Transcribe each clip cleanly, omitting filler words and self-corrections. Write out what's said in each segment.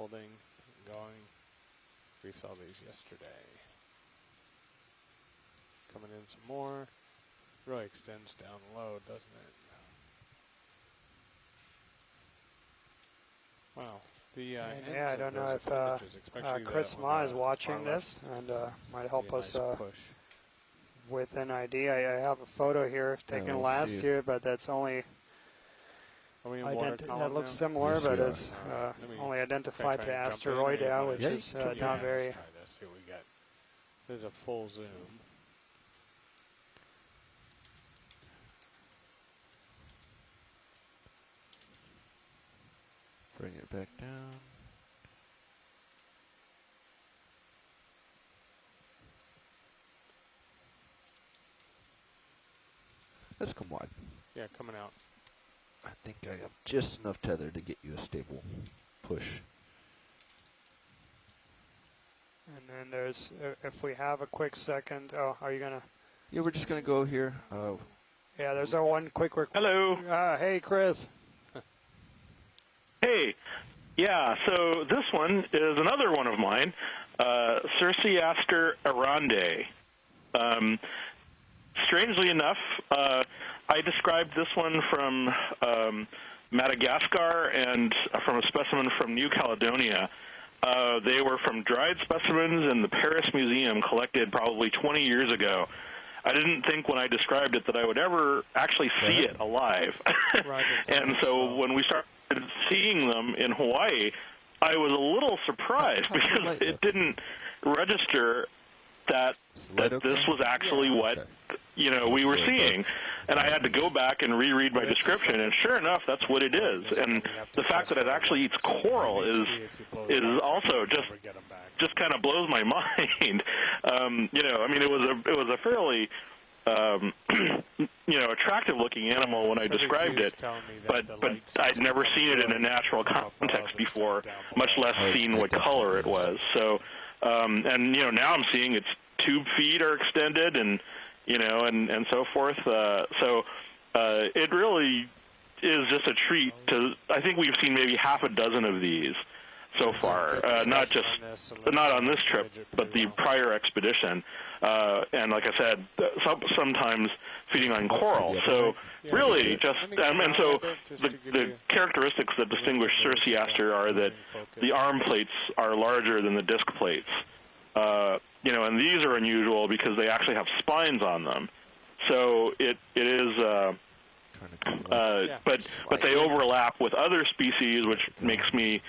holding, going. We saw these yesterday. Coming in some more. Really extends down low, doesn't it? Wow. The yeah, I don't know if Chris Ma is watching this and might help us with an ID. I have a photo here taken last year, but that's only that looks similar, yes, but it's only identified to asteroidea, which is not very. Let's try this. Here we got. This is a full zoom. Bring it back down. Let's come wide. Yeah, coming out. I think I have just enough tether to get you a stable push. And then there's, if we have a quick second, are you gonna? Yeah, we're just gonna go here. Yeah, there's our one quick. Hello. Hey, Chris. Hey. Yeah, so this one is another one of mine, Circeaster arande. Strangely enough, I described this one from Madagascar and from a specimen from New Caledonia. They were from dried specimens in the Paris Museum collected probably 20 years ago. I didn't think when I described it that I would ever actually see it alive. And so when we started seeing them in Hawaii, I was a little surprised because it didn't register that this was actually what we were seeing. And I had to go back and reread my description, and sure enough, that's what it is. And the fact that it actually eats coral is also just kind of blows my mind. I mean, it was a fairly attractive looking animal when I described it, but I'd never seen it in a natural context before, much less seen what color it was. So, and now I'm seeing its tube feet are extended and so forth. So it really is just a treat to, I think we've seen maybe half a dozen of these so far, not on this trip, but the prior expedition. And like I said, sometimes feeding on coral. So really just, and so the characteristics that distinguish Circeaster are that the arm plates are larger than the disc plates. And these are unusual because they actually have spines on them. So it is, but they overlap with other species, which makes me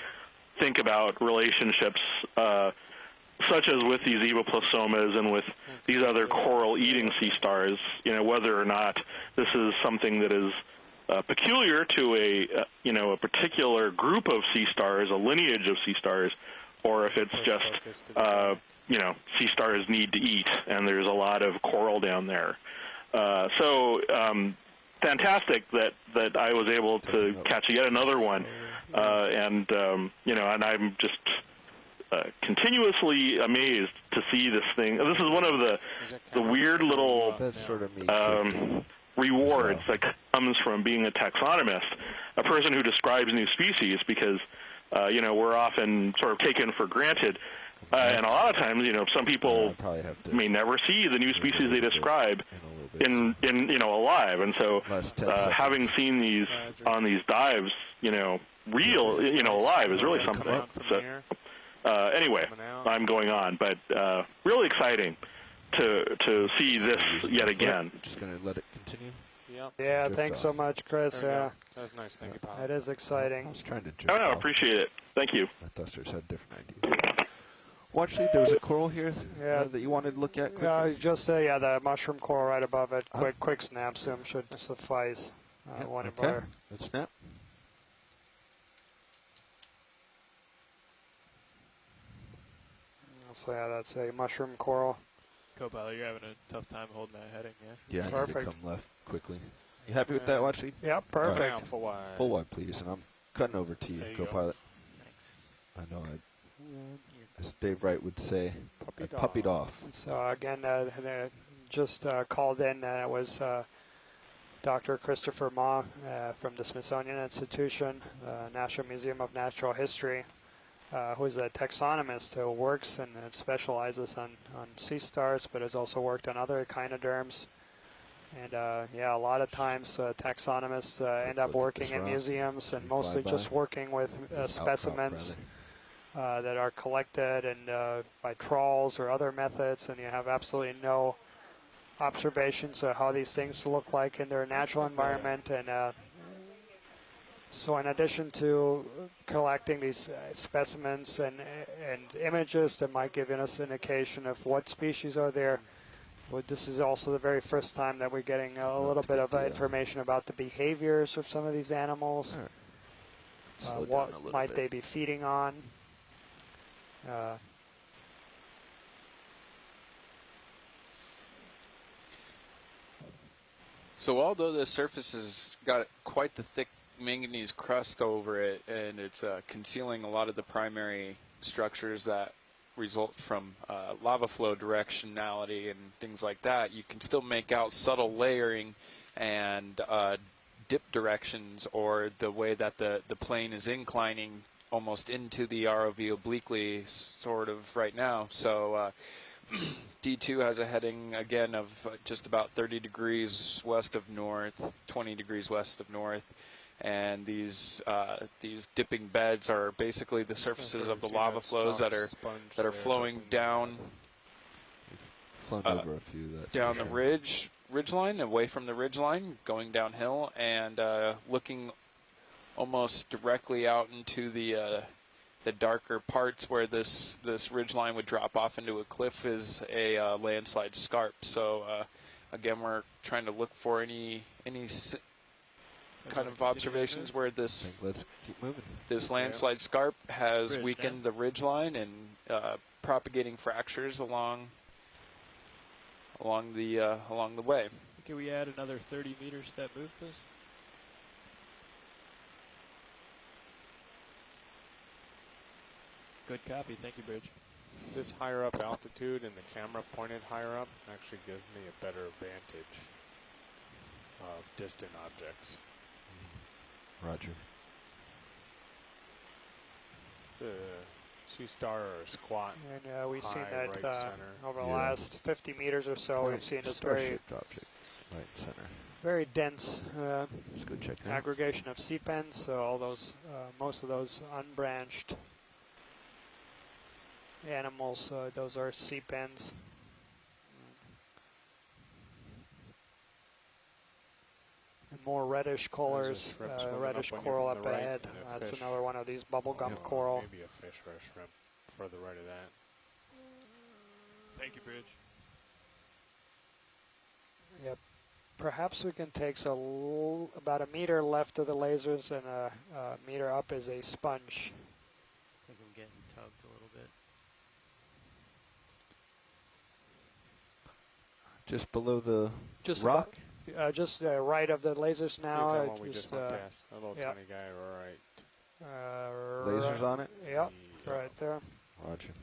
think about relationships such as with these evaplosomas and with these other coral-eating sea stars, whether or not this is something that is peculiar to a particular group of sea stars, a lineage of sea stars, or if it's just sea stars need to eat, and there's a lot of coral down there. So fantastic that I was able to catch yet another one, and I'm just continuously amazed to see this thing. This is one of the weird little rewards that comes from being a taxonomist, a person who describes new species, because we're often sort of taken for granted. And a lot of times, some people may never see the new species they describe in alive. And so having seen these on these dives, real, alive is really something. So, anyway, I'm going on, but really exciting to see this yet again. Just going to let it continue. Yeah, thanks so much, Chris. Yeah, that was nice. Thank you, Paul. That is exciting. I was trying to I appreciate it. Thank you. My thrusters had a different idea. Well, actually, there was a coral here that you wanted to look at quickly. Just the mushroom coral right above it. Quick snap zoom should suffice. Okay, let's snap. So that's a mushroom coral. Co-pilot, you're having a tough time holding that heading, yeah? Yeah, I perfect. need to come left quickly. You happy with that, Watchley? Yeah, perfect. Right. Full wide. Full wide, please, and I'm cutting over to you, co-pilot. Thanks. I know as Dave Wright would say, puppied off. So again, just called in was Dr. Christopher Ma from the Smithsonian Institution, National Museum of Natural History. who's a taxonomist who works and specializes on sea stars, but has also worked on other echinoderms. And yeah, a lot of times taxonomists end up working in museums and mostly just working with specimens that are collected and by trawls or other methods, and you have absolutely no observations of how these things look like in their natural environment. And so in addition to collecting these specimens and images that might give us an indication of what species are there, well, this is also the very first time that we're getting a little bit of information about the behaviors of some of these animals. What might they be feeding on? So although the surface has got quite the thick manganese crust over it, and it's concealing a lot of the primary structures that result from lava flow directionality and things like that, you can still make out subtle layering and dip directions, or the way that the plane is inclining almost into the ROV obliquely sort of right now. So D2 has a heading again of just about 30 degrees west of north, 20 degrees west of north, and these dipping beds are basically the surfaces of the lava flows that are flowing down over a few, down the ridge line, away from the ridge line, going downhill, and looking almost directly out into the darker parts where this ridge line would drop off into a cliff is a landslide scarp. So again, we're trying to look for any kind of observations where this landslide scarp has weakened the ridge line and propagating fractures along the way. Can we add another 30 meters to that move, please? Good copy. Thank you, Bridge. This higher up altitude and the camera pointed higher up actually gives me a better vantage of distant objects. Roger. The sea star or squat. And we've seen that right over the last 50 meters or so. We've seen this very object, right center. Very dense Let's go check that. aggregation of sepens. So all those, most of those unbranched animals, those are sepens. And more reddish colors, reddish coral up ahead. That's another one of these bubblegum coral. Maybe a fish or a shrimp further right of that. Thank you, Bridge. Yep. Perhaps we can take about a meter left of the lasers and a meter up is a sponge. I think I'm getting tugged a little bit. Just below the rock? Just right of the lasers now. That one we just went past. A little tiny guy, right. Lasers on it? Yep, right there. Roger.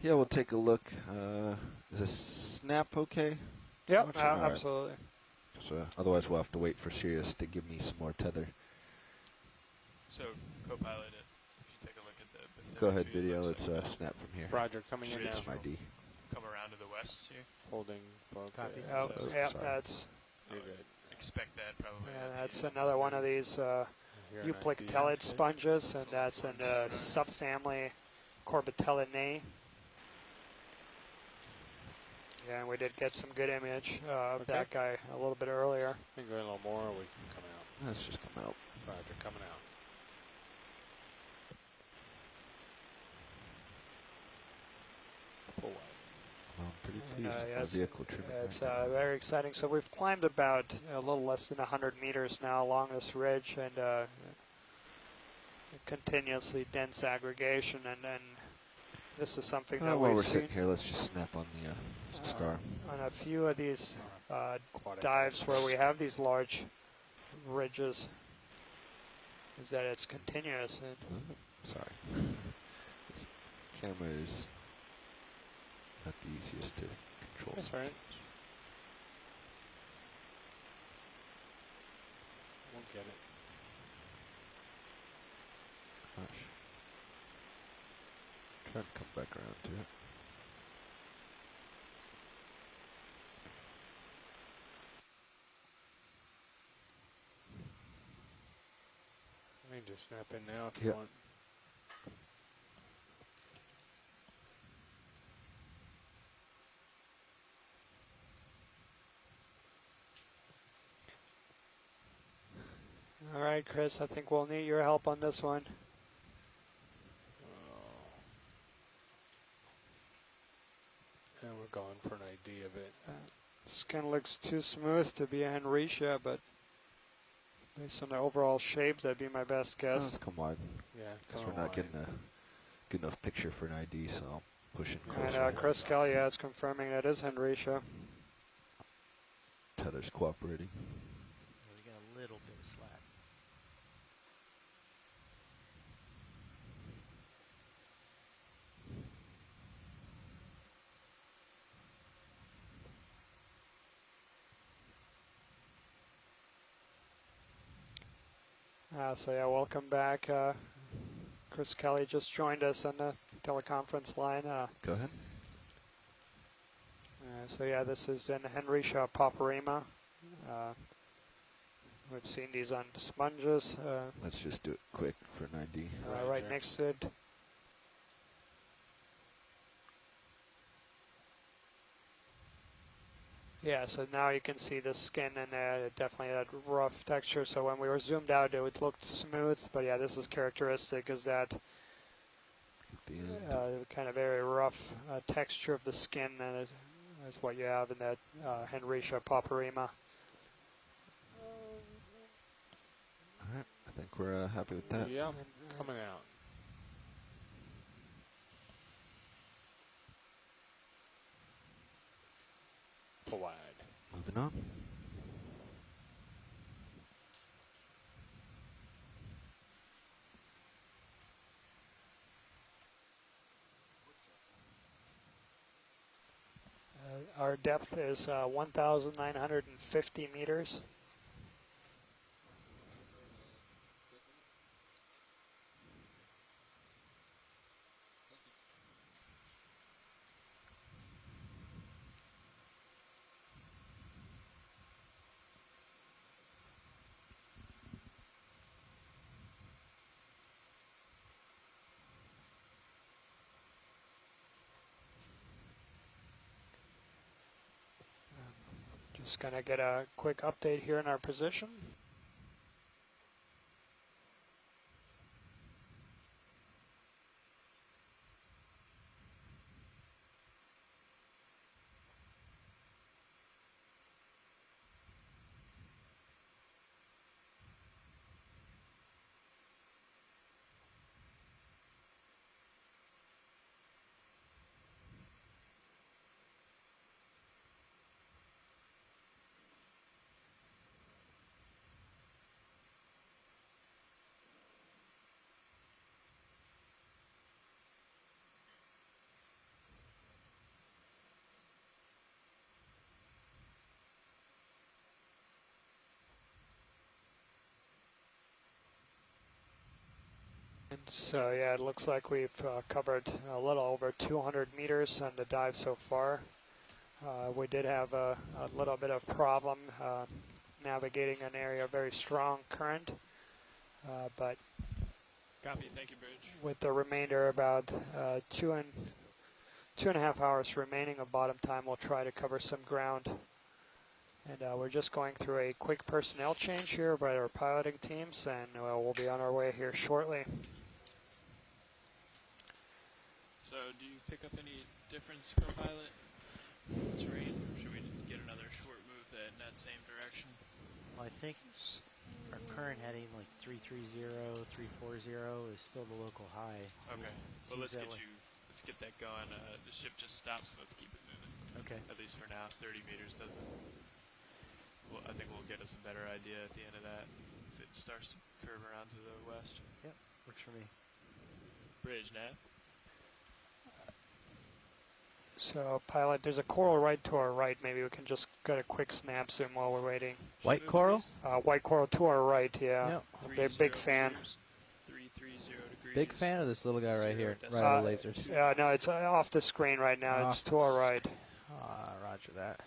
Yeah, we'll take a look. Is this snap okay? Yep, absolutely. So otherwise we'll have to wait for Sirius to give me some more tether. So, co-pilot it. If you take a look at the Go ahead, video. Let's snap from here. Roger, coming in now. That's my D. Come around to the west here. Holding both. Copy. So yeah, sorry. that's. Expect that probably. Yeah, that's another one of these euplectellid sponges, and that's in the subfamily Corbitellinae. Yeah, and we did get some good image of that guy a little bit earlier. I think a little more, we can come out. Let's just come out. Roger, coming out. Pull wide. Well, I'm pretty pleased with the vehicle trim. It's very exciting. So we've climbed about a little less than 100 meters now along this ridge, and continuously dense aggregation, and then this is something that while we've we're seen sitting here, let's just snap on the star. on a few of these dives where we have these large ridges, is that it's continuous. And Sorry. This camera is Not the easiest to control. That's right. We'll get it. Gosh. Trying to come back around to it. I can just snap in now if you Yep. want. All right, Chris, I think we'll need your help on this one. And we're going for an ID of it. Skin looks too smooth to be a Henricia, but based on the overall shape, that'd be my best guess. Let's come wide. Yeah, Because come we're not on. getting a good enough picture for an ID, so I'll push in And closer. Chris Kelly is confirming that is Henricia. Tether's cooperating. Yeah, we got a little bit of slack. So yeah, welcome back. Chris Kelly just joined us on the teleconference line. Go ahead. So yeah, this is in Henricia Paparima. We've seen these on sponges. Let's just do it quick for an ID. Right next to it. Yeah, so now you can see the skin and definitely that rough texture. So when we were zoomed out, it looked smooth. But yeah, this is characteristic, is that The end. kind of very rough texture of the skin, and is what you have in that Henricia Paparima. Alright, I think we're happy with that. Yeah, coming out. Pull wide. Moving on. Our depth is 1,950 meters. Just gonna get a quick update here in our position. And so yeah, it looks like we've covered a little over 200 meters on the dive so far. We did have a little bit of problem navigating an area of very strong current, but Copy. Thank you, Bridge. with the remainder about 2.5 hours remaining of bottom time, we'll try to cover some ground. And we're just going through a quick personnel change here by our piloting teams, and we'll be on our way here shortly. So, do you pick up any difference, co-pilot? Terrain? Or should we get another short move in that same direction? Well, I think our current heading, like 330, 340, is still the local high. Okay. Well, Seems that way. let's get that going. The ship just stopped, so let's keep it moving. Okay. At least for now. 30 meters doesn't. Well, I think we'll get us a better idea at the end of that if it starts to curve around to the west. Yep, works for me. Bridge, Nav. So, pilot, there's a coral right to our right. Maybe we can just get a quick snap zoom while we're waiting. White coral? White coral to our right, yeah. Yep. Big fan. 330 degrees. Big fan of this little guy right here, right on the lasers. No, it's off the screen right now. It's to our right. Roger that.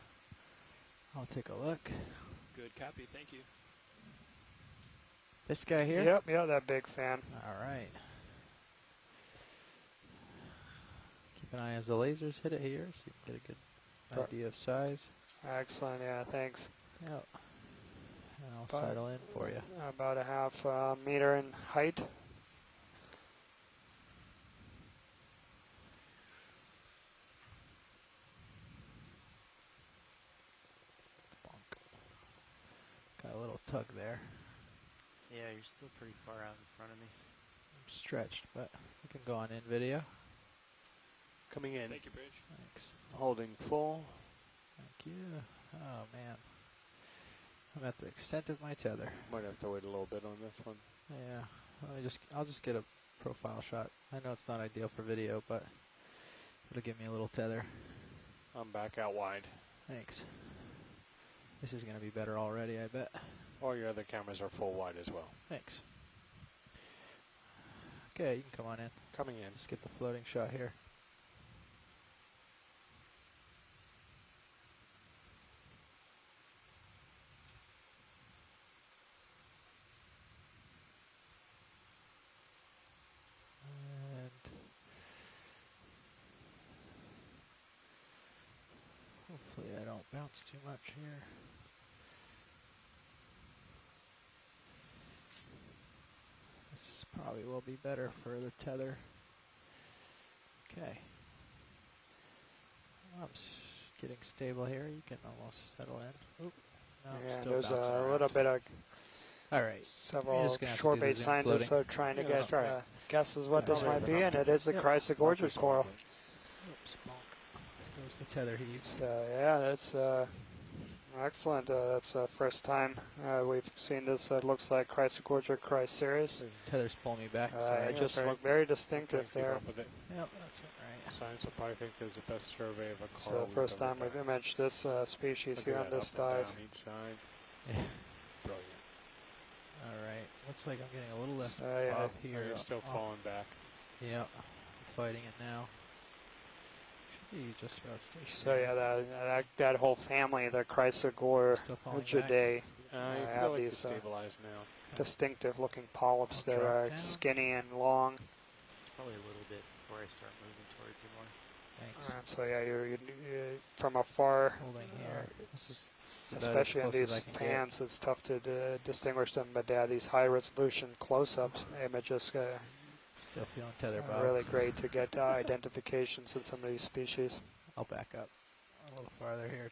I'll take a look. Good copy, thank you. This guy here? Yep, yeah, that big fan. All right. Keep an eye as the lasers hit it here, so you can get a good idea of size. Excellent, yeah, thanks. Yep. And I'll settle in for you. About a half meter in height. Got a little tug there. Yeah, you're still pretty far out in front of me. I'm stretched, but we can go on in video. Coming in. Thank you, Bridge. Thanks. Holding full. Thank you. Oh man, I'm at the extent of my tether. Might have to wait a little bit on this one. Yeah, I'll just get a profile shot. I know it's not ideal for video, but it'll give me a little tether. I'm back out wide. Thanks. This is gonna be better already, I bet. All your other cameras are full wide as well. Thanks. Okay, you can come on in. Coming in. Let's get the floating shot here. And hopefully I don't bounce too much here. This probably will be better for the tether. Okay. I'm getting stable here. You can almost settle in. Oop. No, I'm Yeah, still there's bouncing a around. little bit of All right. several just gonna have to shore do the base zoom scientists floating. are trying to Yeah, get that's right. guesses what Yeah, this right. might be, and it is the Yep. Chrysogorgia coral. Oops, bonk. There's the tether heaves. So, yeah, that's excellent. That's the first time we've seen this. It looks like Chrysogorgia chrysaris. Tether's pulling me back. It Sorry. just okay. looked very distinctive Keep there. up with it. Yep, that's it, right. Science will probably think there's the best survey of a So coral. the first we've ever time we've done. imaged this species Look here at on that, this up and dive. down each side. Yeah. Brilliant. All right. Looks like I'm getting a little less So, yeah. bob Oh, here. you're still falling back. Yep. Fighting it now. Should be just about stationary. So yeah, that whole family, the Still falling Chrysogorgidae, You have feel like these, it's stabilized now. distinctive looking polyps I'll that drop are down. skinny and long. It's probably a little bit before I start moving towards you more. Thanks. And so yeah, you from afar, Holding here. This is about especially as in close as these I can get. fans, it's tough to distinguish them. But these high resolution close-ups images Still feeling tether are bob. really great to get identifications in some of these species. I'll back up a little farther here.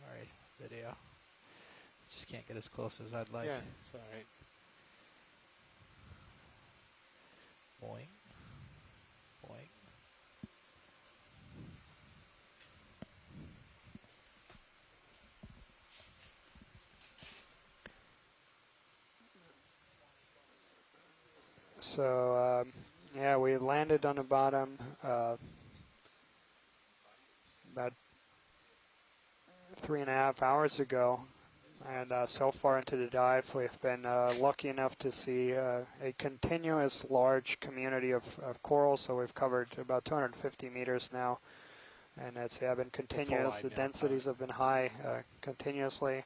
Sorry, video. Just can't get as close as I'd like. Yeah, it's all right. Boing. Boing. So yeah, we landed on the bottom about 3.5 hours ago, and so far into the dive, we've been lucky enough to see a continuous large community of coral. So we've covered about 250 meters now, and it's been continuous. wide The now, densities have been high continuously.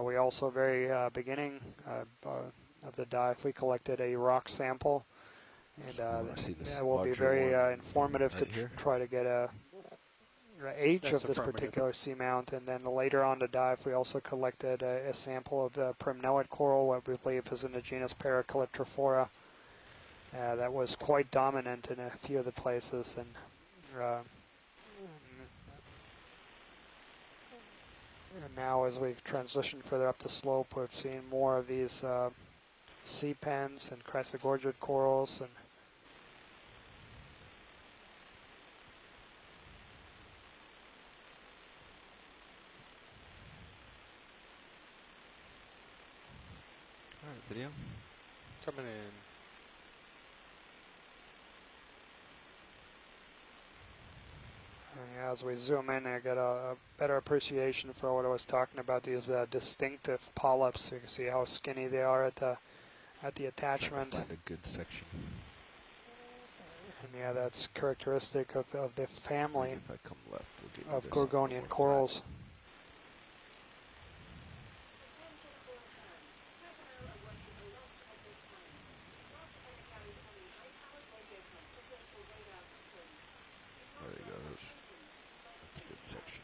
We also very beginning of the dive, we collected a rock sample, and I see this that will be larger very one informative right to here. try to get a age That's of this affirmative. particular seamount. And then later on the dive, we also collected a sample of the primnoid coral, what we believe is in the genus Paracalyptrophora. That was quite dominant in a few of the places, and now as we transition further up the slope, we've seen more of these sea pens and chrysogorgid corals, and All right, video. Coming in. as we zoom in, I get a better appreciation for what I was talking about, these distinctive polyps. You can see how skinny they are at the attachment. Find a good section. And yeah, that's characteristic of the family If I come left, we'll get of rid of some Gorgonian more corals. flat. There you go. That's a good section.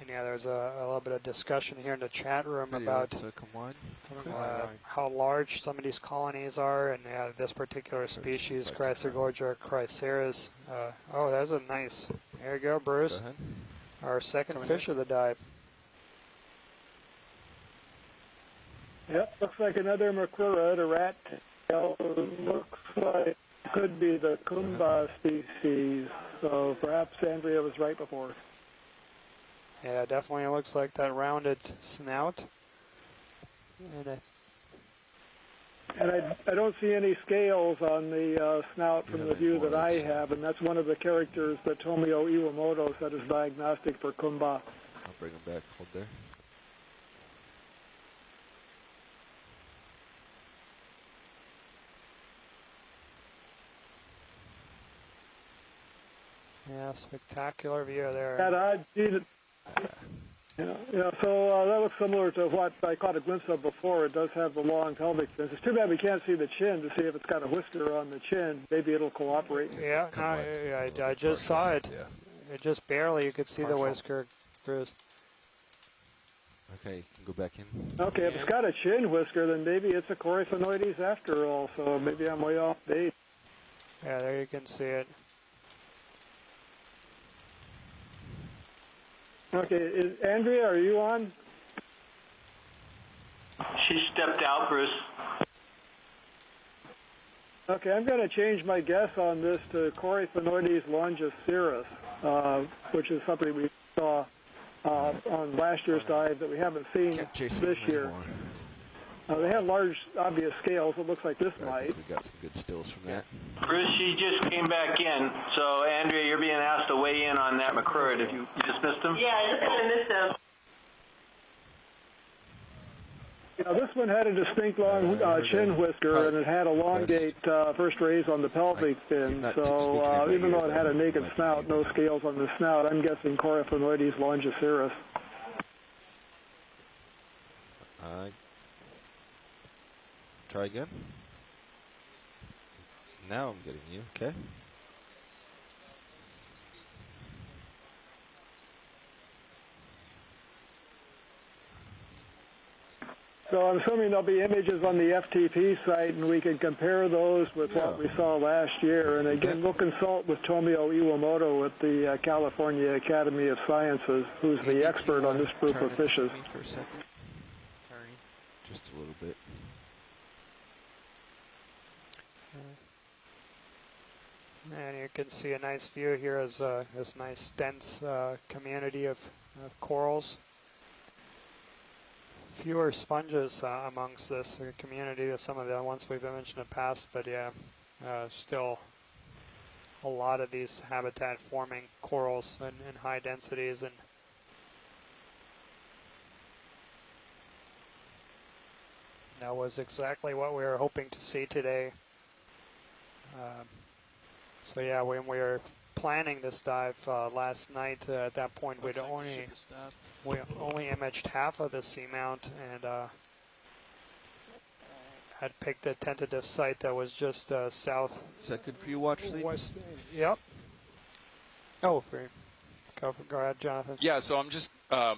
And yeah, there's a little bit of discussion here in the chat room Video, about come on. how large some of these colonies are, and this particular species, Chrysogorgia chrysaris. Oh, there's a nice. There you go, Bruce. Go ahead. Our second fish of the dive. Yep, looks like another Macrura, the rat tail. Looks like it could be the Kumba species. So perhaps Andrea was right before. Yeah, definitely looks like that rounded snout. And I don't see any scales on the snout from the view that I have, and that's one of the characters that Tomio Iwamoto said is diagnostic for Kumba. I'll bring him back. Hold there. yeah, spectacular view there. So that looks similar to what I caught a glimpse of before. It does have the long pelvic fins. It's too bad we can't see the chin to see if it's got a whisker on the chin. Maybe it'll cooperate. Yeah, I just saw it. Yeah. It just barely, you could see the whisker, Bruce. Okay, you can go back in. Okay, if it's got a chin whisker, then maybe it's a Coryphonoides after all, so maybe I'm way off base. Yeah, there you can see it. Okay, Andrea, are you on? She stepped out, Bruce. Okay, I'm going to change my guess on this to Coryphonoides longiceros, which is something we saw on last year's dive that we haven't seen this year. They have large, obvious scales. It looks like this might. We got some good stills from that. Bruce, she just came back in. So, Andrea, you're being asked to weigh in on that macrurid. If you just missed him? Yeah, I just kind of missed him. This one had a distinct long chin whisker, and it had elongate first rays on the pelvic fin. So even though it had a naked snout, no scales on the snout, I'm guessing Coryphonoides longiceros. Try again. Now I'm getting you, okay? So I'm assuming there'll be images on the FTP site, and we can compare those with what we saw last year. And again, we'll consult with Tomio Iwamoto at the California Academy of Sciences, who's the expert on this group of fishes. For a second. Just a little bit. And you can see a nice view here as this nice dense community of corals. Fewer sponges amongst this community than some of the ones we've mentioned in the past, but yeah, still a lot of these habitat forming corals in high densities, and that was exactly what we were hoping to see today. So yeah, when we were planning this dive last night, at that point we only imaged half of the seamount, and had picked a tentative site that was just south. Is that good for you, watch sleep? West, yep. Oh, go ahead, Jonathan. Yeah, so I'm just I'm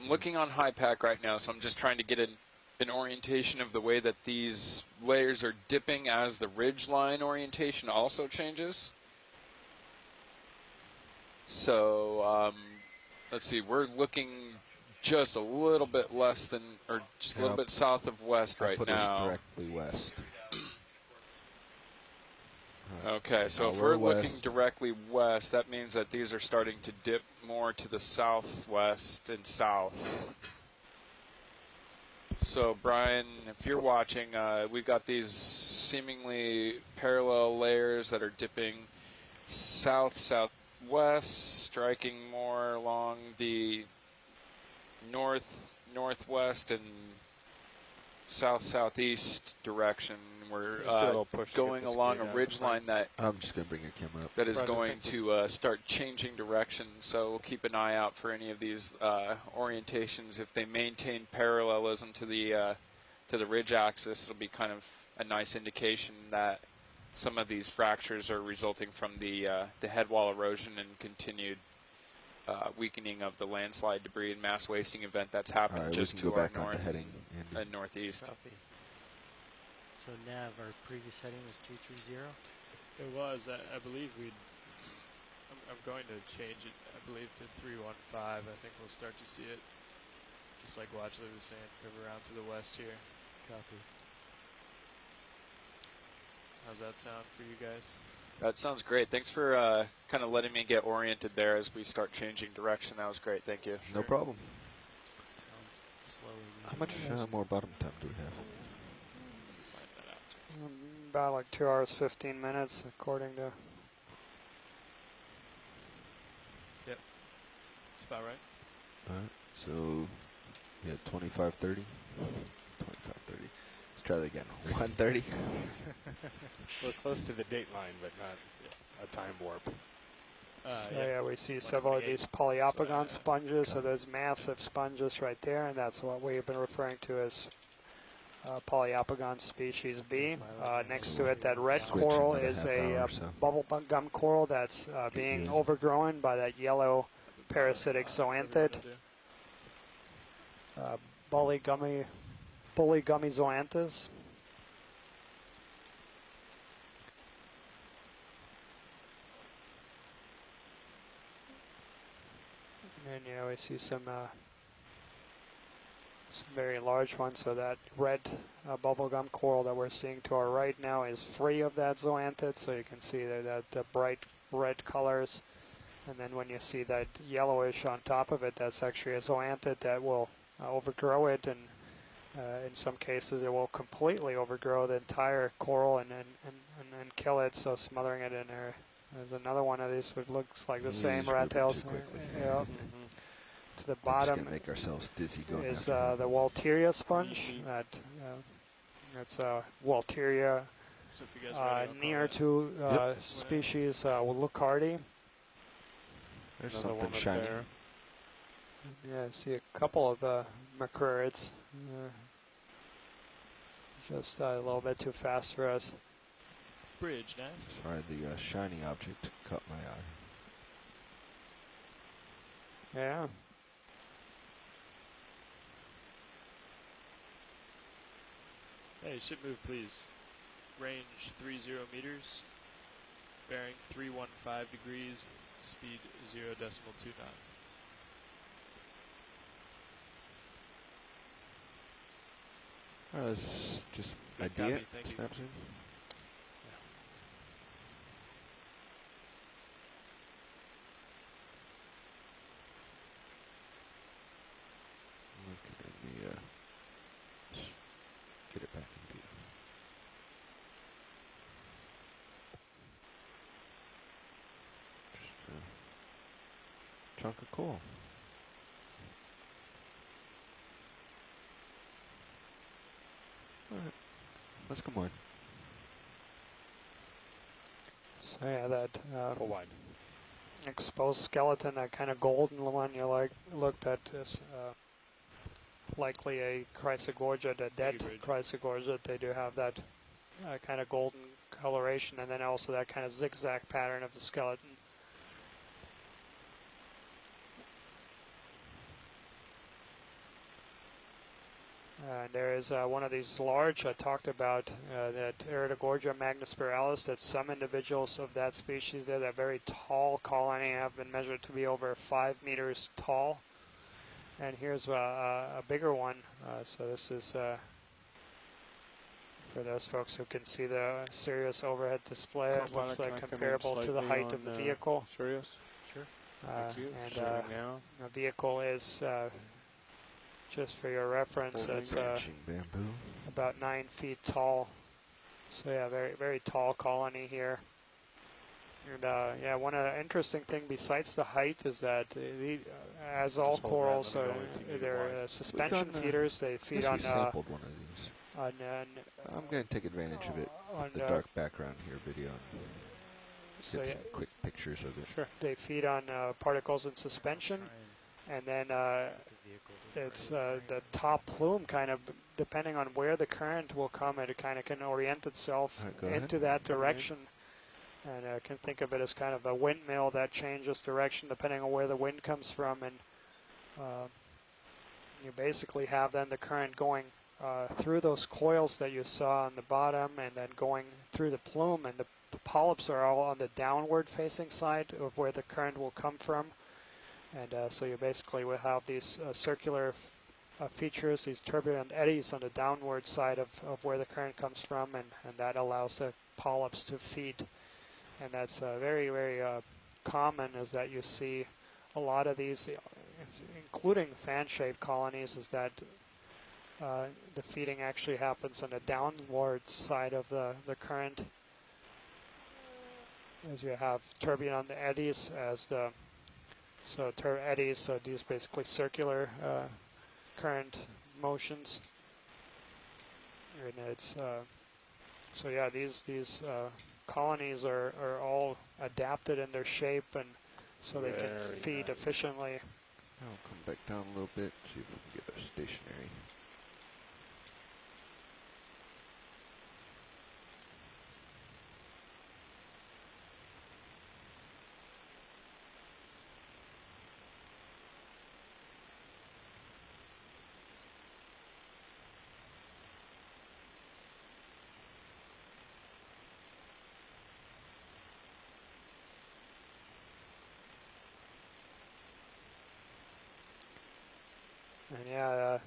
looking on HiPAC right now, so I'm just trying to get an orientation of the way that these layers are dipping as the ridge line orientation also changes. So let's see, we're looking just a little bit less than, or just a little bit south of west right put now. Us directly west. Okay, so if we're looking directly west, that means that these are starting to dip more to the southwest and south. So Brian, if you're watching, we've got these seemingly parallel layers that are dipping south-southwest, striking more along the north-northwest and south-southeast direction. We're going along a ridge line that I'm just going to bring your camera up. That is going to start changing direction. So we'll keep an eye out for any of these orientations. If they maintain parallelism to the ridge axis, it'll be kind of a nice indication that some of these fractures are resulting from the head wall erosion and continued weakening of the landslide debris and mass wasting event that's happened just to our north and northeast. Copy. So Nav, our previous heading was 330? It was. I believe I'm going to change it, I believe, to 315. I think we'll start to see it, just like Watchley was saying, curve around to the west here. Copy. How's that sound for you guys? That sounds great. Thanks for kind of letting me get oriented there as we start changing direction. That was great. Thank you. No problem. Slowly. How much more bottom time do we have? Find that out. About like 2 hours 15 minutes, according to. Yep, that's about right. All right. So, yeah, 25:30. 25:30. Let's try that again. 1:30. We're close to the date line, but not a time warp. Yeah, we see several of these polyopogon sponges. So there's massive sponges right there, and that's what we've been referring to as polyopogon species B. Next to it, that red coral is a bubble gum coral that's being overgrown by that yellow parasitic zoanthid. Bully gummy zoanthus. And yeah, we see some very large ones. So that red bubblegum coral that we're seeing to our right now is free of that zoanthid. So you can see that the bright red colors. And then when you see that yellowish on top of it, that's actually a zoanthid that will overgrow it, and in some cases it will completely overgrow the entire coral and kill it, so smothering it in there. There's another one of these which looks like the same rat tails. Yeah. To the bottom make ourselves dizzy going is the Walteria sponge. That's Walteria near to species Lucardi. There's Another something one shiny. there. Yeah, I see a couple of macrurids. Just a little bit too fast for us. Bridge, now. Sorry, the shiny object caught my eye. Yeah. Hey, ship move, please. Range 30 meters. Bearing 315 degrees. Speed 0.2 knots. It's just Good idea. copy, thank you. Snaps in. Okay, let me get it back in view. Just a chunk of coal. Alright, let's come on. So yeah, that Full wide. exposed skeleton, that kind of golden one you looked at, is likely a Chrysogorgia, the dead Chrysogorgia. They do have that kind of golden coloration, and then also that kind of zigzag pattern of the skeleton. There is one of these large, I talked about that Iridogorgia magnispiralis, that some individuals of that species there, that very tall colony, have been measured to be over 5 meters tall. And here's a bigger one. So this is for those folks who can see the Sirius overhead display. It looks like comparable to the height of the vehicle. Sirius? Sure. Thank you. And Showing now. the vehicle is, just for your reference, it's bamboo. about 9 feet tall. So yeah, very, very tall colony here. And yeah, one interesting thing besides the height is that as all corals, they're suspension feeders. They feed on. We sampled one of these. I'm going to take advantage of it. On the dark background here video. So get some quick pictures of it. Sure. They feed on particles in suspension, and then it's the top plume kind of, depending on where the current will come, it kind of can orient itself into that direction. And can think of it as kind of a windmill that changes direction depending on where the wind comes from. And you basically have then the current going through those coils that you saw on the bottom and then going through the plume. And the polyps are all on the downward facing side of where the current will come from. And so you basically will have these circular features, these turbulent eddies on the downward side of where the current comes from, and that allows the polyps to feed. And that's very, very common, is that you see a lot of these, including fan-shaped colonies, is that the feeding actually happens on the downward side of the current, as you have turbulent eddies as the eddies, so these basically circular current motions. And it's so yeah, these colonies are all adapted in their shape, and so they can feed efficiently. I'll come back down a little bit, see if we can get our stationary. And yeah,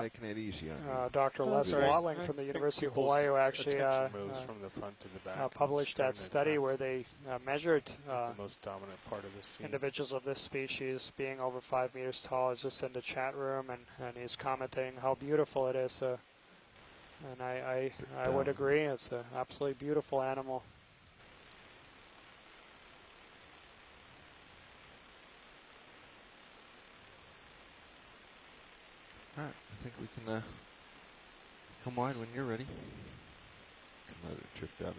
making it easy on Dr. Les Watling from the University of Hawaii, who actually moves from the front to the back published that study where they measured the most dominant part of the scene. Individuals of this species being over 5 meters tall. Is just in the chat room, and he's commenting how beautiful it is. And I would agree, it's an absolutely beautiful animal. Alright, I think we can come wide when you're ready. Can let it drift out.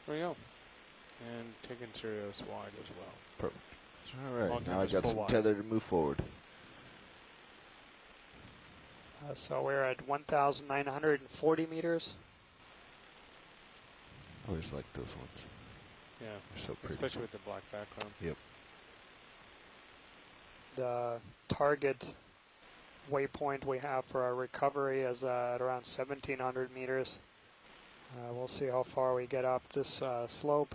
There we go. And taking Sirius wide as well. Perfect. Alright, now I got some tether to move forward. So we're at 1,940 meters. I always like those ones. Yeah, they're so pretty. Especially with the black background. Yep. The target waypoint we have for our recovery is at around 1,700 meters. We'll see how far we get up this slope.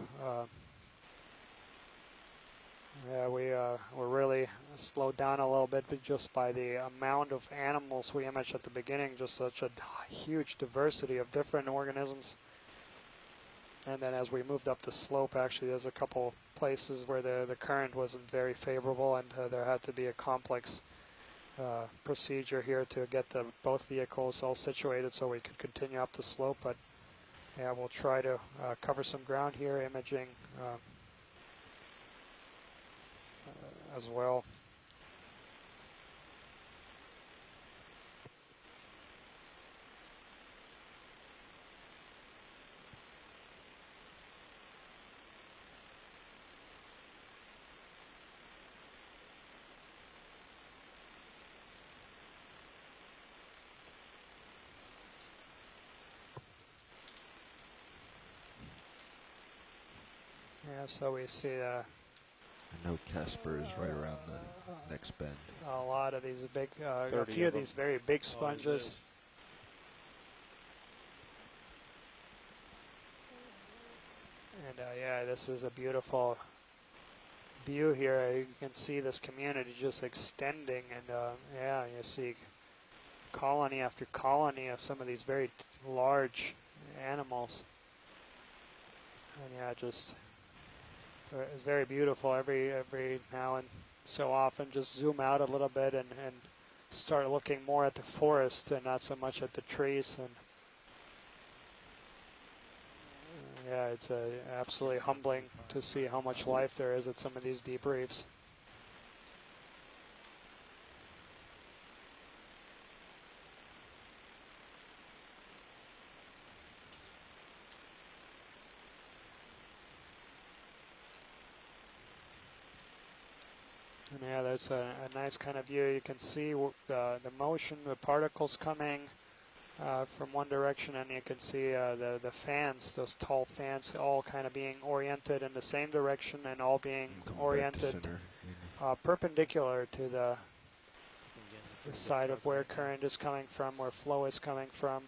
Yeah, we're really slowed down a little bit, but just by the amount of animals we imaged at the beginning, just such a huge diversity of different organisms. And then as we moved up the slope, actually, there's a couple places where the current wasn't very favorable, and there had to be a complex procedure here to get both vehicles all situated so we could continue up the slope. But yeah, we'll try to cover some ground here, imaging as well. Yeah, so we see I know Casper is right around the next bend. A lot of these big, a few of these very big sponges. And yeah, this is a beautiful view here. You can see this community just extending, and yeah, you see colony after colony of some of these very large animals. And yeah, just it's very beautiful. Every now and so often, just zoom out a little bit and start looking more at the forest and not so much at the trees. And yeah, it's absolutely humbling to see how much life there is at some of these deep reefs. And yeah, that's a nice kind of view. You can see the motion, the particles coming from one direction, and you can see the fans, those tall fans, all kind of being oriented in the same direction and all being oriented perpendicular to the side of where current is coming from, where flow is coming from.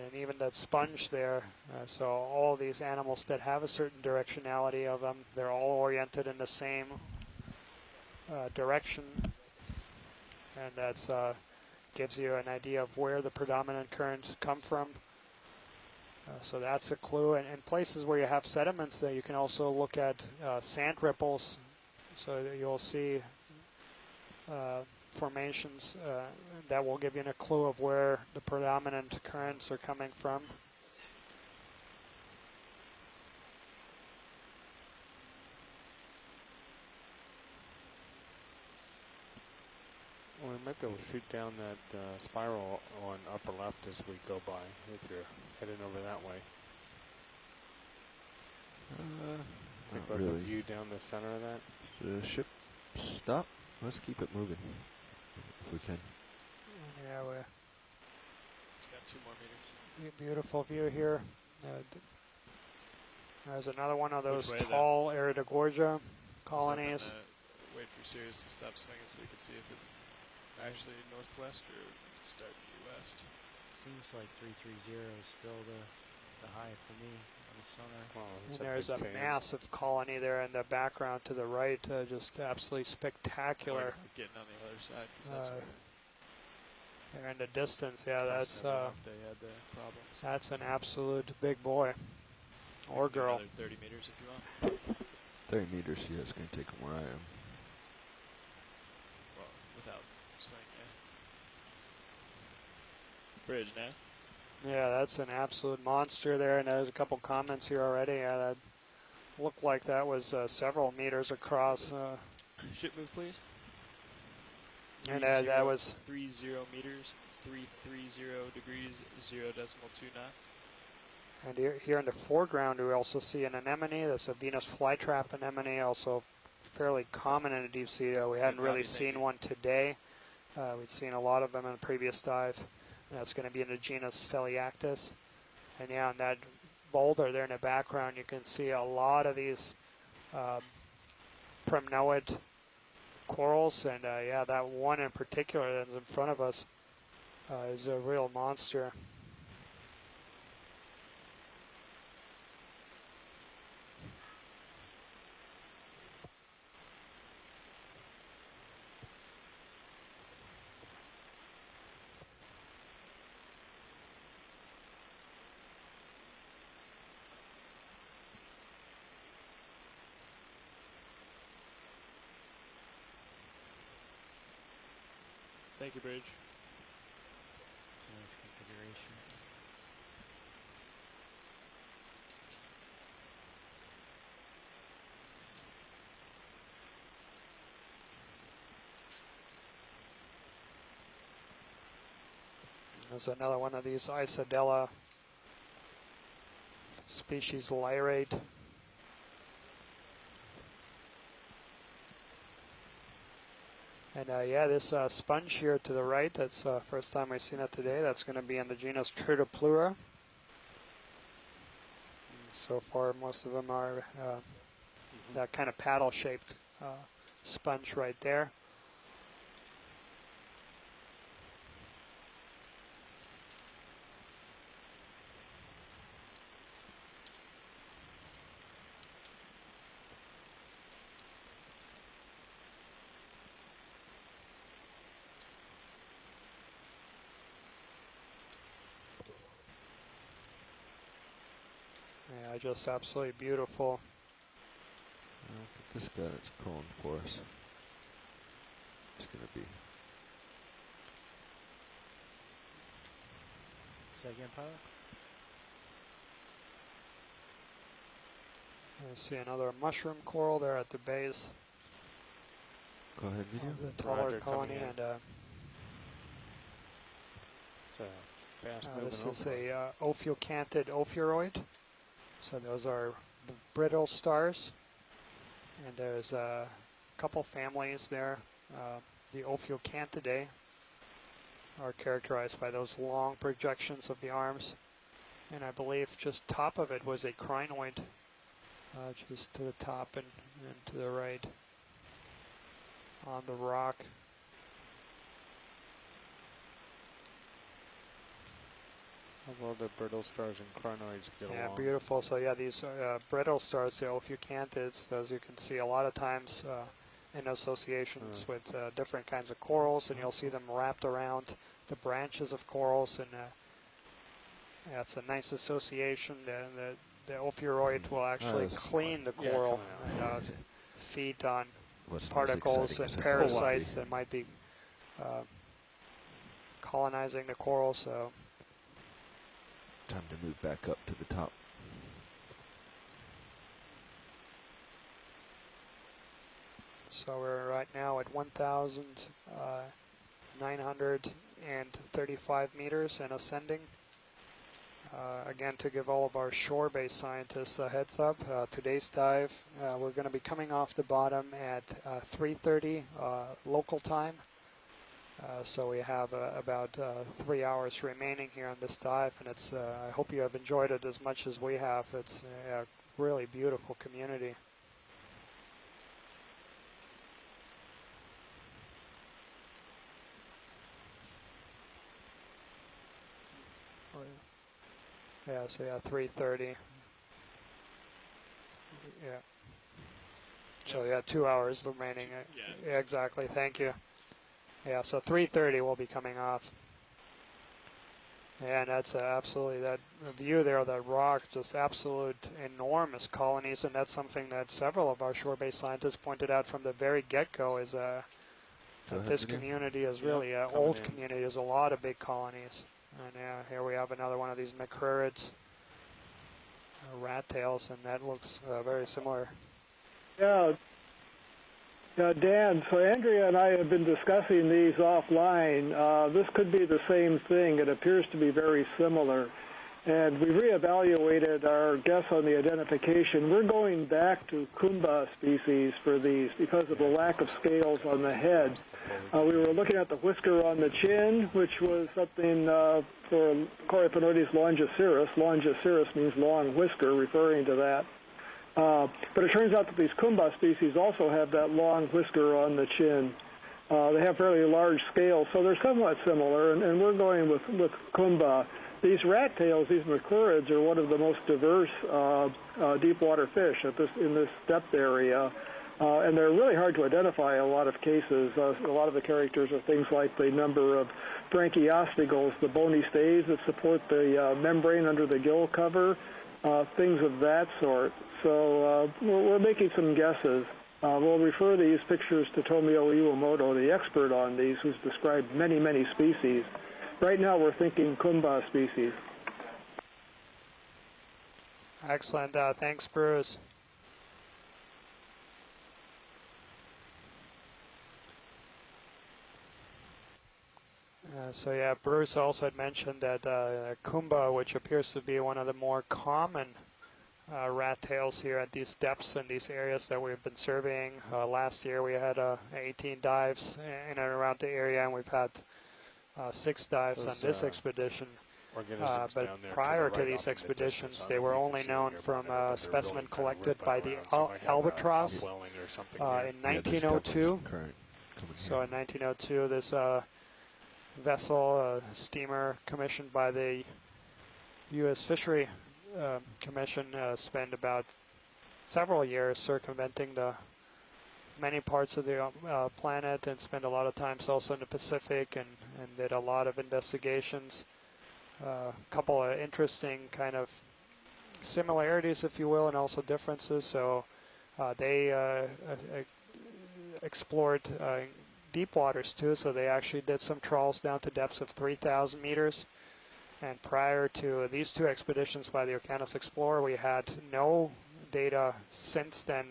And even that sponge there, so all these animals that have a certain directionality of them, they're all oriented in the same direction, and that's gives you an idea of where the predominant currents come from. So that's a clue. And in places where you have sediments, you can also look at sand ripples, so that you'll see formations that will give you a clue of where the predominant currents are coming from. Well, we might be able to shoot down that spiral on upper left as we go by, if you're heading over that way. Think about the view down the center of that? The ship stop. Let's keep it moving, if we can. Yeah, It's got 2 more meters. Beautiful view here. There's another one of those tall Iridogorgia colonies. Wait for Sirius to stop swinging so you can see if it's actually northwest or if it's starting west. It seems like 330 is still the high for me on the sonar. And there's a massive colony there in the background to the right, just absolutely spectacular. Getting on the other side, 'cause that's there in the distance, yeah, that's they had the problems. That's an absolute big boy or girl. Another 30 meters if you want. 30 meters, yeah, it's going to take them where I am. Well, without swing, yeah. Bridge now. Yeah, that's an absolute monster there, and there's a couple comments here already. That looked like that was several meters across. Ship move, please. And that was 30 meters, 330 degrees, 0.2 knots. And here in the foreground, we also see an anemone. That's a Venus flytrap anemone, also fairly common in the deep sea. We hadn't really seen one today. We'd seen a lot of them in a previous dive. And that's going to be in the genus Pheliactis. And yeah, on that boulder there in the background, you can see a lot of these primnoid corals. And yeah, that one in particular that's in front of us is a real monster. Thank you, Bridge. It's a nice configuration. There's another one of these Isodella species lyrate. And yeah, this sponge here to the right, that's the first time we've seen it today. That's going to be in the genus Tritopleura. So far, most of them are that kind of paddle-shaped sponge right there. Yeah, just absolutely beautiful. Look at this guy that's crawling for us. It's going to be. Say again, pilot? I see another mushroom coral there at the base Go ahead, video. of the taller Roger, colony, coming in. and Fast moving this is over. a ophiocantid ophiuroid. So those are the brittle stars, and there's a couple families there. The Ophiocantidae are characterized by those long projections of the arms, and I believe just top of it was a crinoid, just to the top and to the right on the rock. Although the brittle stars and crinoids get Yeah, along. beautiful. So yeah, these brittle stars, the Ophiocantids, those you can see a lot of times in associations with different kinds of corals, and you'll see them wrapped around the branches of corals, and yeah, it's a nice association. The ophiuroid will actually clean the coral and feed on particles and parasites that might be colonizing the coral. So time to move back up to the top. So we're right now at 1,935 meters and ascending. Again, to give all of our shore-based scientists a heads up, today's dive, we're going to be coming off the bottom at 3:30 local time. So we have about 3 hours remaining here on this dive, and it's. I hope you have enjoyed it as much as we have. It's a really beautiful community. Yeah, so yeah, 3:30. Yeah. So yeah, 2 hours remaining. Yeah, exactly. Thank you. Yeah, so 3:30 we'll be coming off. And that's absolutely, that view there of that rock, just absolute enormous colonies, and that's something that several of our shore-based scientists pointed out from the very get-go, is that this community is really an old community. There's a lot of big colonies. And here we have another one of these macrurids, rat tails, and that looks very similar. Yeah. Dan, so Andrea and I have been discussing these offline. This could be the same thing. It appears to be very similar. And we reevaluated our guess on the identification. We're going back to Kumba species for these because of the lack of scales on the head. We were looking at the whisker on the chin, which was something for Coryphonoides longiceros. Longiceros means long whisker, referring to that. But it turns out that these Kumba species also have that long whisker on the chin. They have fairly large scales, so they're somewhat similar, and we're going with Kumba. These rat tails, these macrurids, are one of the most diverse deep water fish in this depth area, and they're really hard to identify in a lot of cases. A lot of the characters are things like the number of branchiostigals, the bony stays that support the membrane under the gill cover, things of that sort. So we're making some guesses. We'll refer these pictures to Tomio Iwamoto, the expert on these, who's described many, many species. Right now we're thinking Kumba species. Excellent. Thanks, Bruce. So yeah, Bruce also had mentioned that Kumba, which appears to be one of the more common rat tails here at these depths and these areas that we've been surveying. Last year we had 18 dives in and around the area, and we've had 6 dives on this expedition. But prior to these expeditions, they were only known from a specimen collected by the albatross in 1902. So in 1902, this vessel, a steamer commissioned by the U.S. Fishery Commission, spent about several years circumventing the many parts of the planet, and spent a lot of time also in the Pacific, and did a lot of investigations. A couple of interesting kind of similarities, if you will, and also differences. So they explored deep waters too, so they actually did some trawls down to depths of 3,000 meters. And prior to these two expeditions by the Okeanos Explorer, we had no data since then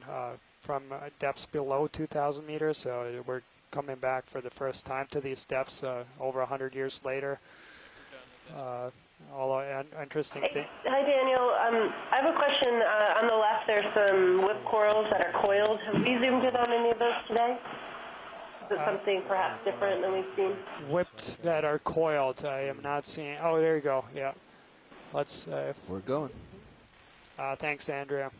from depths below 2,000 meters. So we're coming back for the first time to these depths over 100 years later. All interesting thing. Hi, Daniel. I have a question. On the left, there's some whip corals that are coiled. Have we zoomed in on any of those today? Is it something perhaps different than we've seen? Whipped that are coiled. I am not seeing. Oh, there you go. Yeah. Let's. We're going. Thanks, Andrea.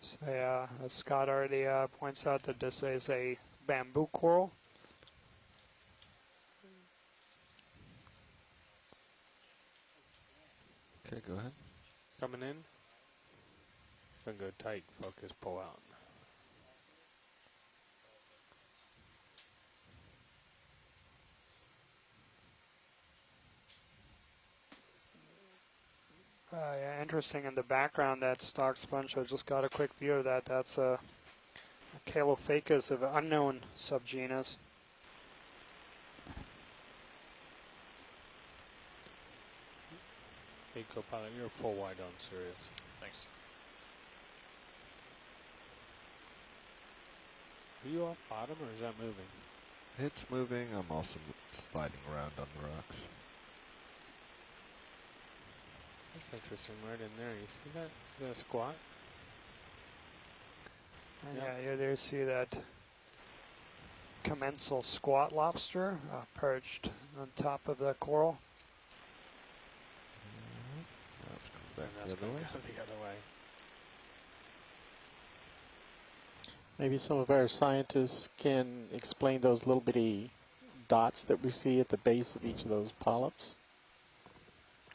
So yeah, as Scott already points out, that this is a bamboo coral. Okay, go ahead. Coming in. Gonna go tight, focus, pull out. Yeah, interesting in the background, that stock sponge. I just got a quick view of that. That's a Calophacus of an unknown subgenus. Hey, co-pilot, you're full wide on Sirius. Thanks. Are you off bottom or is that moving? It's moving. I'm also sliding around on the rocks. That's interesting, right in there. You see that? Is that a squat? Yeah, you there see that commensal squat lobster perched on top of the coral. Back And that's the other way. go the other way. Maybe some of our scientists can explain those little bitty dots that we see at the base of each of those polyps.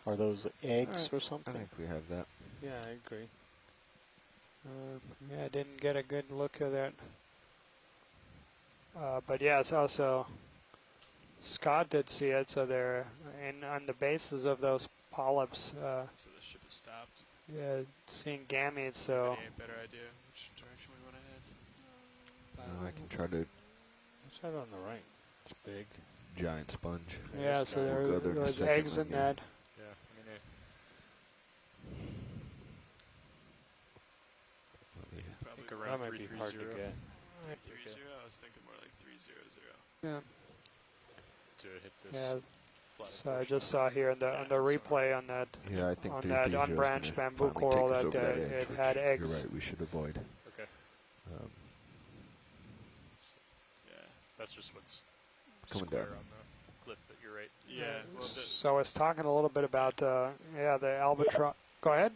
Are those eggs or something? I think we have that. Yeah, I agree. Yeah, I didn't get a good look at that. But yeah, it's also Scott did see it. So they're on the bases of those polyps. So the ship has stopped. Yeah, seeing gametes. So Any better idea which direction we want to head? I can try to. What's that on the right? It's big. Giant sponge. yeah, so We'll go there in a there's second eggs when in you- that. Yeah, I mean, Yeah. I think around That might be hard to 330. get. 330. I was thinking more like 300. Yeah. To hit this. Yeah. flat So I portion. just saw here on the replay on that Yeah, I think on 330 that is unbranched gonna bamboo finally coral take us that, over that edge, it which had You're eggs. right. We should avoid. Okay. Um, Yeah, that's just what's Coming square down. on the cliff, but you're right. Yeah. Well, So I was talking a little bit about the albatross. Go ahead.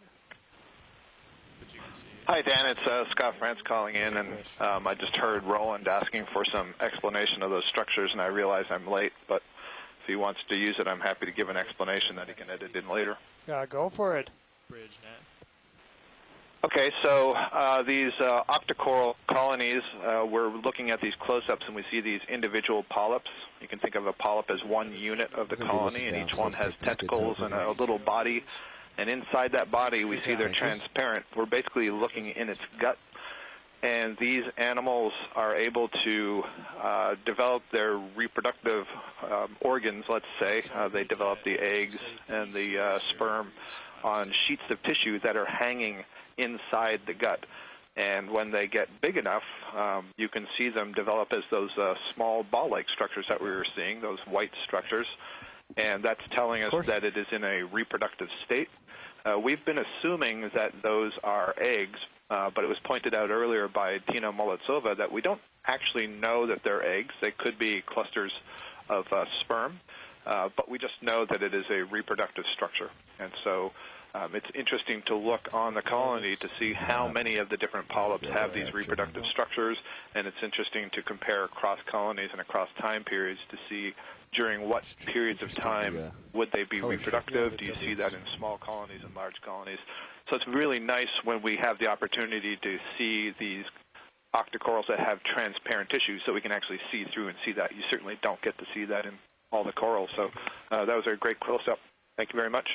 but you can see. Hi, Dan. It's Scott France calling in, and I just heard Roland asking for some explanation of those structures, and I realize I'm late, but if he wants to use it, I'm happy to give an explanation that he can edit in later. Yeah, go for it. Bridge net. Okay, so these octocoral colonies, we're looking at these close-ups, and we see these individual polyps. You can think of a polyp as one unit of the colony, and each one has tentacles and a little body. And inside that body, we see they're transparent. We're basically looking in its gut. And these animals are able to develop their reproductive organs, let's say. They develop the eggs and the sperm on sheets of tissue that are hanging inside the gut. And when they get big enough, you can see them develop as those small ball-like structures that we were seeing, those white structures. and that's telling us that it is in a reproductive state. We've been assuming that those are eggs, but it was pointed out earlier by Tina Molodtsova that we don't actually know that they're eggs. They could be clusters of sperm, but we just know that it is a reproductive structure. And so it's interesting to look on the colony to see how many of the different polyps have these reproductive structures, and it's interesting to compare across colonies and across time periods to see during what periods of time would they be reproductive. Do you see that in small colonies and large colonies? So it's really nice when we have the opportunity to see these octocorals that have transparent tissue so we can actually see through and see that. You certainly don't get to see that in all the corals. So that was a great close-up. Thank you very much.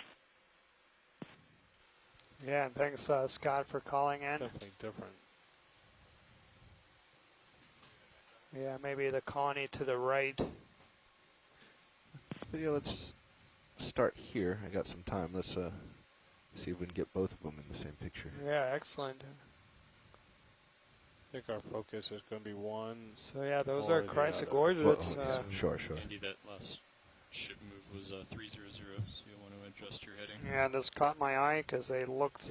Yeah, and thanks, Scott, for calling in. Definitely different. Yeah, maybe the colony to the right. Yeah, let's start here. I got some time. Let's see if we can get both of them in the same picture. Yeah, excellent. I think our focus is going to be one. So yeah, those are chrysogorgids. Sure. Andy, that last ship move was 300, so you'll want to adjust your heading. Yeah, this caught my eye because they looked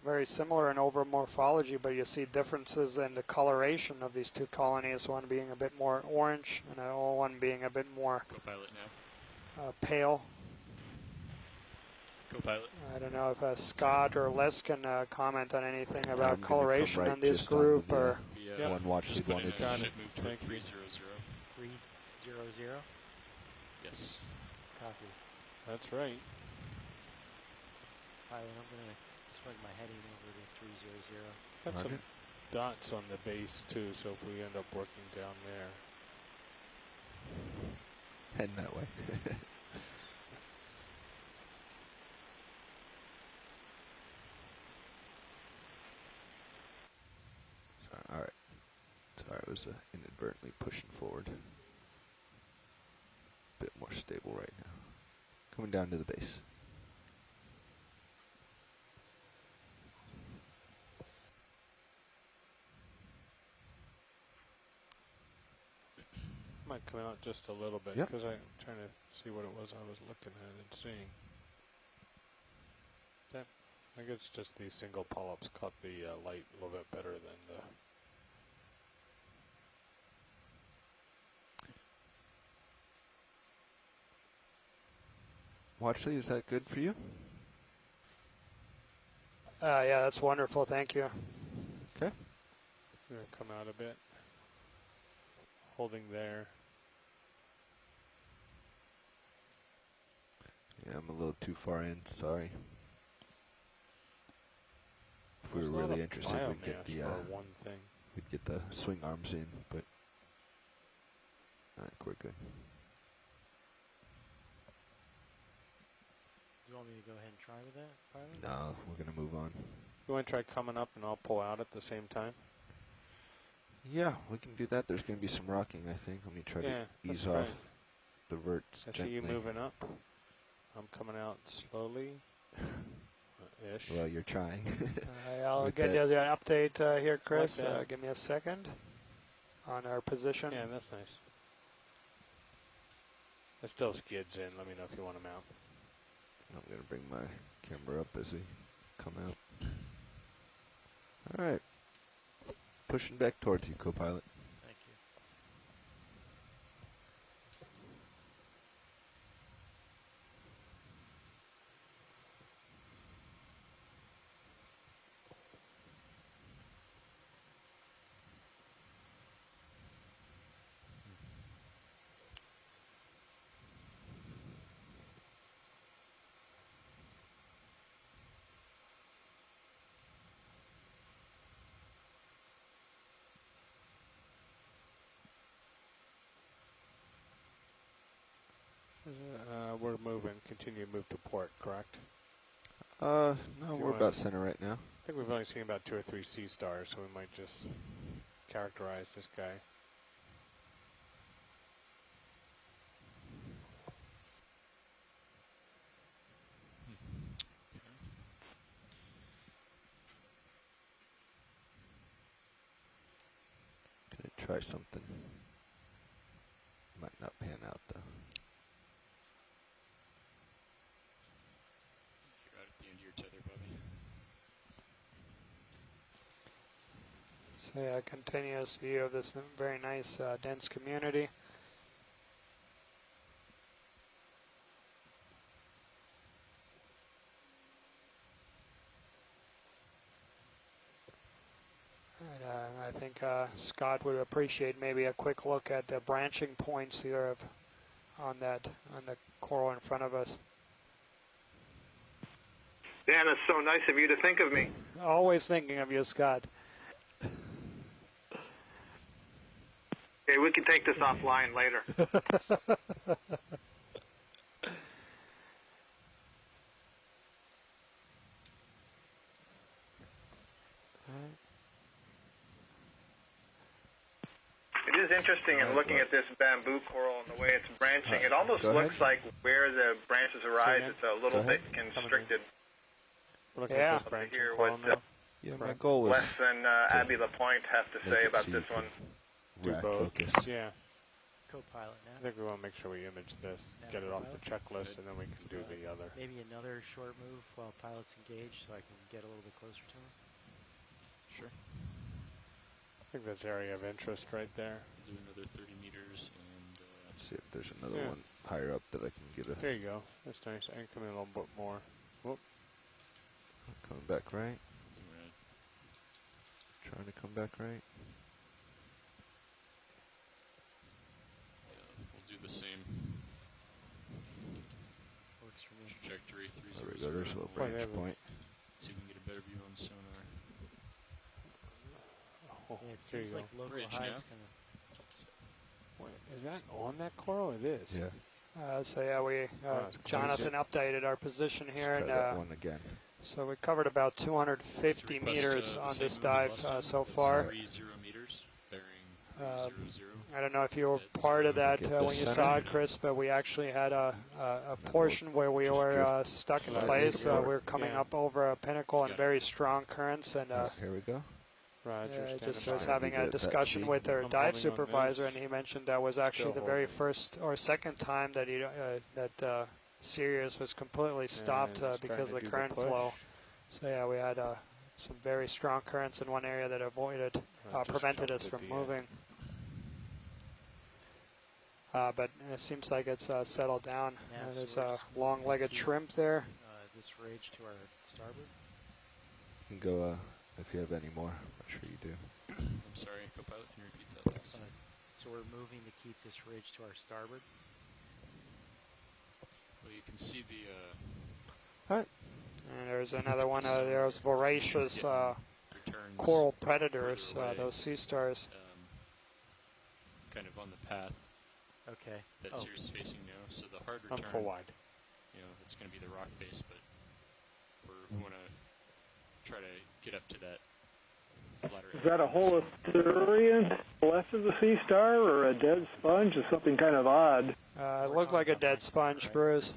very similar in overmorphology, but you see differences in the coloration of these two colonies, one being a bit more orange and one being a bit more Copilot now. pale. Copilot. I don't know if Scott or Les can comment on anything about coloration in this group, or one watch lead wanted. Got it. Move to 300. 300? Yes. Copy. That's right. Pilot, I'm going to swing my heading over to 300. Got some dots on the base too, so if we end up working down there. Heading that way. All right. Sorry, I was inadvertently pushing forward. A bit more stable right now. Coming down to the base. Might come out just a little bit because I'm trying to see what it was I was looking at and seeing. Yeah, I guess just these single polyps caught the light a little bit better than the. Watchley, is that good for you? yeah, that's wonderful. Thank you. Okay. I'm going to come out a bit. Holding there. Yeah, I'm a little too far in. Sorry. If we were really interested, we'd get the one thing. We'd get the swing arms in, but I think we're good. Do you want me to go ahead and try with that, Pilot? No, we're gonna move on. You want to try coming up and I'll pull out at the same time? Yeah, we can do that. There's going to be some rocking, I think. Let me try to ease off the verts I gently. see you moving up. I'm coming out slowly. Ish. Well, you're trying. I'll get you the update here, Chris. Give me a second on our position. Yeah, that's nice. It still skids in. Let me know if you want them out. I'm going to bring my camera up as we come out. All right. Pushing back towards you, co-pilot. Thank you. We're moving. Continue to move to port, correct? No, we're about center right now. I think we've only seen about 2 or 3 sea stars, so we might just characterize this guy. Gonna try something. Might not pan out though. So yeah, continuous view of this very nice dense community. And I think Scott would appreciate maybe a quick look at the branching points here on the coral in front of us. Dan, it's so nice of you to think of me. Always thinking of you, Scott. Okay, we can take this offline later. It is interesting in looking at this bamboo coral and the way it's branching. It almost looks like where the branches arise, it's a little bit constricted. Yeah. To hear what my goal was Wes and Abby Lapointe have to say about this one. Do both. Yeah. Co-pilot now. I think we want to make sure we image this, get it off the checklist, and then we can do the other. Maybe another short move while pilot's engaged, so I can get a little bit closer to him. Sure. I think there's area of interest right there. Do another 30 meters and. Let's see if there's another one higher up that I can get a. There you go. That's nice. And come in a little bit more. Whoop. Coming back right. Right. Trying to come back right. We'll do the same. Works for me. Trajectory 300. There we go. There's a little branch point. So you can get a better view on sonar. Oh, Yeah, it there seems you like go. local Bridge highs now. kind of. Wait, is that on that coral? It is. Yeah. So yeah, we Jonathan updated our position here, Let's try that one again. so we covered about 250 meters on this dive so far. 30 meters, bearing 300. I don't know if you were part of that when you saw it, Chris, but we actually had a portion where we were stuck in place. We were coming up over a pinnacle and very strong currents, and Here we go. Roger. just was having a discussion with our dive supervisor, and he mentioned that was actually the very first or second time that Sirius was completely stopped because of the current flow. So yeah, we had some very strong currents in one area that prevented us from moving. But it seems like it's settled down. Yeah, so There's we're a just long-legged keep, shrimp there. This rage to our starboard. You can go if you have any more. I'm sure you do. I'm sorry, co-pilot, can you repeat that last? So we're moving to keep this ridge to our starboard. Well, you can see the. And there's another one of those voracious coral predators, those sea stars. Kind of on the path. Okay. That Sirius is facing now. So the hard return. I'm full wide. You know, it's going to be the rock face, but we want to try to get up to that flatter. Is that a holothuria left of the sea star, or a dead sponge, or something kind of odd? It looked like a dead sponge, Bruce.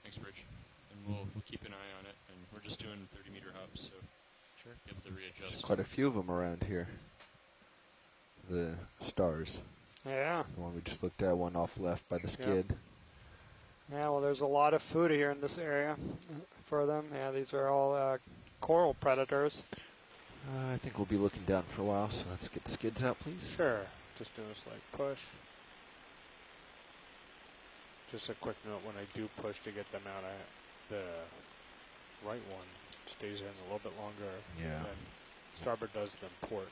Thanks, Rich. And we'll keep an eye on it. And we're just doing 30-meter hops, so be able to readjust. There's quite a few of them around here. The stars. Yeah. The one we just looked at, one off left by the skid. Yeah, well, there's a lot of food here in this area for them. Yeah, these are all coral predators. I think we'll be looking down for a while, so let's get the skids out, please. Sure. Just doing a slight push. Just a quick note, when I do push to get them out, the right one stays in a little bit longer than starboard does than port.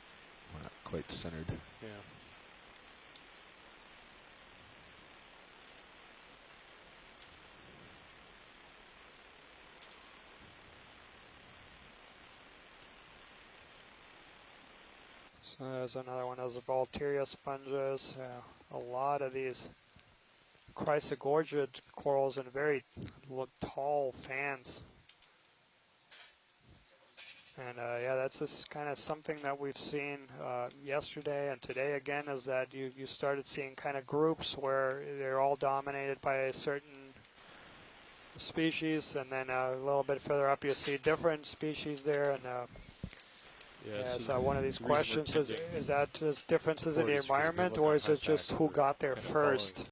We're not quite centered. Yeah. So there's another one of those Volteria sponges. A lot of these chrysogorgid corals and very tall fans. And yeah, that's just kind of something that we've seen yesterday and today again, is that you started seeing kind of groups where they're all dominated by a certain species, and then a little bit further up you see different species there. And so one of these questions is that just differences in the environment, or is it just who got there first?